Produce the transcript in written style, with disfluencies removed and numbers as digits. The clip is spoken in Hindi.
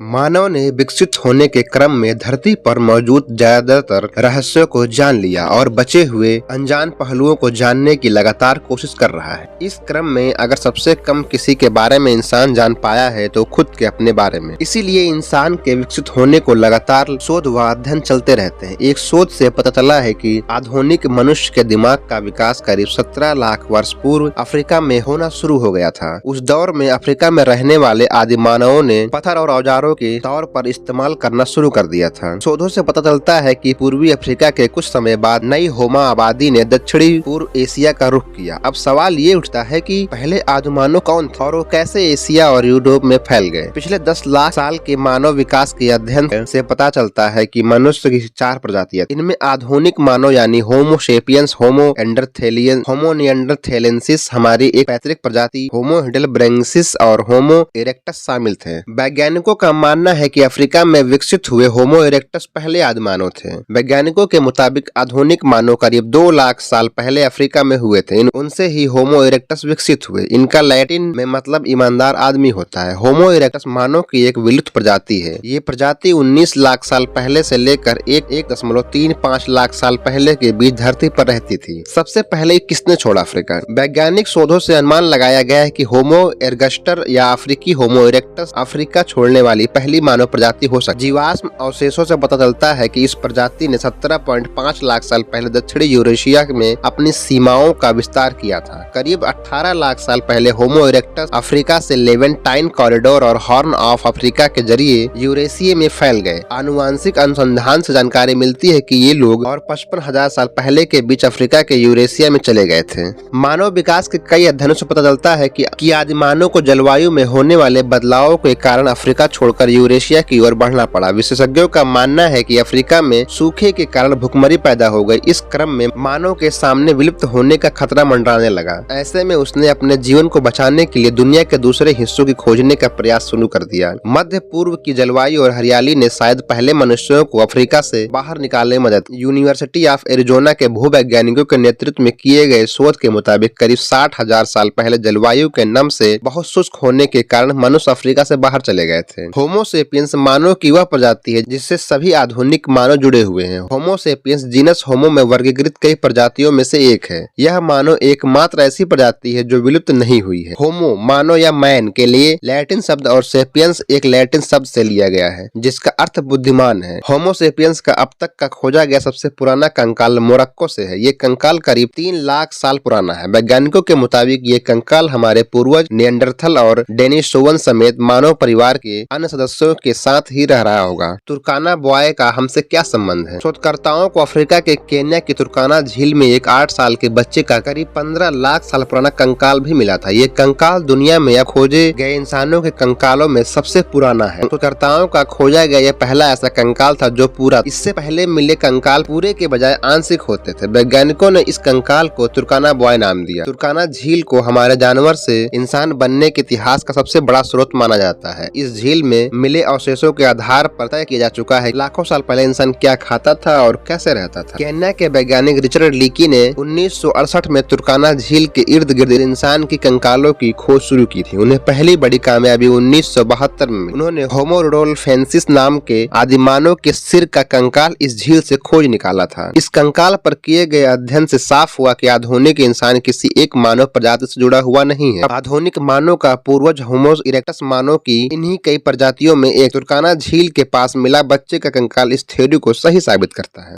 मानव ने विकसित होने के क्रम में धरती पर मौजूद ज्यादातर रहस्यों को जान लिया और बचे हुए अनजान पहलुओं को जानने की लगातार कोशिश कर रहा है। इस क्रम में अगर सबसे कम किसी के बारे में इंसान जान पाया है तो खुद के अपने बारे में। इसीलिए इंसान के विकसित होने को लगातार शोध व अध्ययन चलते रहते हैं। एक शोध से पता चला है कि आधुनिक मनुष्य के दिमाग का विकास करीब 17 लाख वर्ष पूर्व अफ्रीका में होना शुरू हो गया था। उस दौर में अफ्रीका में रहने वाले आदि मानवों ने पत्थर और औजारों के तौर पर इस्तेमाल करना शुरू कर दिया था। शोधों से पता चलता है कि पूर्वी अफ्रीका के कुछ समय बाद नई होमो आबादी ने दक्षिणी पूर्व एशिया का रुख किया। अब सवाल ये उठता है कि पहले आदि मानव कौन थे और वो कैसे एशिया और यूरोप में फैल गए। पिछले 10 लाख साल के मानव विकास के अध्ययन से पता चलता है कि मनुष्य की 4 प्रजातियां। इनमें आधुनिक मानव यानी होमो सेपियंस, होमो एंडरथेलियन, होमो निएंडरथैलेंसिस, हमारी एक पैतृक प्रजाति होमो heidelbergensis और होमो इरेक्टस शामिल थे। वैज्ञानिकों का मानना है कि अफ्रीका में विकसित हुए होमो इरेक्टस पहले आदि मानव थे। वैज्ञानिकों के मुताबिक आधुनिक मानव करीब 2 लाख साल पहले अफ्रीका में हुए थे। उनसे ही होमो इरेक्टस विकसित हुए। इनका लैटिन में मतलब ईमानदार आदमी होता है। होमो इरेक्टस मानव की एक विलुप्त प्रजाति है। ये प्रजाति 19 लाख साल पहले से लेकर 1.35 लाख साल पहले के बीच धरती पर रहती थी। सबसे पहले किसने छोड़ा अफ्रीका? वैज्ञानिक शोधों से अनुमान लगाया गया है कि होमो एर्गस्टर या अफ्रीकी होमो इरेक्टस अफ्रीका छोड़ने वाली पहली मानव प्रजाति हो सकती है। जीवाश्म अवशेषों से पता चलता है कि इस प्रजाति ने 17.5 लाख साल पहले दक्षिणी यूरेशिया में अपनी सीमाओं का विस्तार किया था। करीब 18 लाख साल पहले होमो इरेक्टस अफ्रीका से लेवेंटाइन कॉरिडोर और हॉर्न ऑफ अफ्रीका के जरिए यूरेशिया में फैल गए। आनुवांशिक अनुसंधान से जानकारी मिलती है कि ये लोग और 55,000 साल पहले के बीच अफ्रीका के यूरेशिया में चले गए थे। मानव विकास के कई अध्ययनों से पता चलता है कि आदि मानव को जलवायु में होने वाले बदलावों के कारण अफ्रीका छोड़कर यूरेशिया की ओर बढ़ना पड़ा। विशेषज्ञों का मानना है कि अफ्रीका में सूखे के कारण भुखमरी पैदा हो गई। इस क्रम में मानव के सामने विलुप्त होने का खतरा मंडराने लगा। ऐसे में उसने अपने जीवन को बचाने के लिए दुनिया के दूसरे हिस्सों की खोजने का प्रयास शुरू कर दिया। मध्य पूर्व की जलवायु और हरियाली ने शायद पहले मनुष्यों को अफ्रीका से बाहर निकालने में मदद। यूनिवर्सिटी ऑफ एरिजोना के भूवैज्ञानिकों के नेतृत्व में किए गए शोध के मुताबिक करीब 60,000 साल पहले जलवायु के नम से बहुत शुष्क होने के कारण मनुष्य अफ्रीका से बाहर चले गए थे। होमो सेपियंस मानव की वह प्रजाति है जिससे सभी आधुनिक मानव जुड़े हुए हैं। होमो सेपियंस जीनस होमो में वर्गीकृत कई प्रजातियों में से एक है। यह मानव एकमात्र ऐसी प्रजाति है जो विलुप्त नहीं हुई है। होमो मानव या मैन के लिए लैटिन शब्द और सेपियंस एक लैटिन शब्द से लिया गया है जिसका अर्थ बुद्धिमान है। होमो सेपियंस का अब तक का खोजा गया सबसे पुराना कंकाल मोरक्को से है। ये कंकाल करीब 3 लाख साल पुराना है। वैज्ञानिकों के मुताबिक ये कंकाल हमारे पूर्वज निएंडरथल और डेनिसोवन समेत मानव परिवार के अन्य सदस्यों के साथ ही रह रहा होगा। तुर्काना बॉय का हमसे क्या संबंध है? शोधकर्ताओं को अफ्रीका के केन्या की तुर्काना झील में एक 8 साल के बच्चे का करीब 15 लाख साल पुराना कंकाल भी मिला था। ये कंकाल दुनिया में अब खोजे गए इंसानों के कंकालों में सबसे पुराना है। शोधकर्ताओं का खोजा गया यह पहला ऐसा कंकाल था जो पूरा। इससे पहले मिले कंकाल पूरे के बजाय आंशिक होते थे। वैज्ञानिकों ने इस कंकाल को तुर्काना बॉय नाम दिया। तुर्काना झील को हमारे जानवर से इंसान बनने के इतिहास का सबसे बड़ा स्रोत माना जाता है। इस झील में मिले अवशेषों के आधार पर तय किया जा चुका है लाखों साल पहले इंसान क्या खाता था और कैसे रहता था। केन्या के वैज्ञानिक रिचर्ड लीकी ने 1968 में तुर्काना झील के इर्द गिर्द इंसान की कंकालों की खोज शुरू की थी। उन्हें पहली बड़ी कामयाबी 1972 में उन्होंने होमो रुडोल्फेंसिस नाम के आदिमानव के सिर का कंकाल इस झील से खोज निकाला था। इस कंकाल पर किए गए अध्ययन से साफ हुआ कि आधुनिक इंसान किसी एक मानव प्रजाति से जुड़ा हुआ नहीं है। आधुनिक मानव का पूर्वज होमो इरेक्टस मानव की इन्हीं कई प्रजातियों में एक तुर्काना झील के पास मिला बच्चे का कंकाल इस थ्योरी को सही साबित करता है।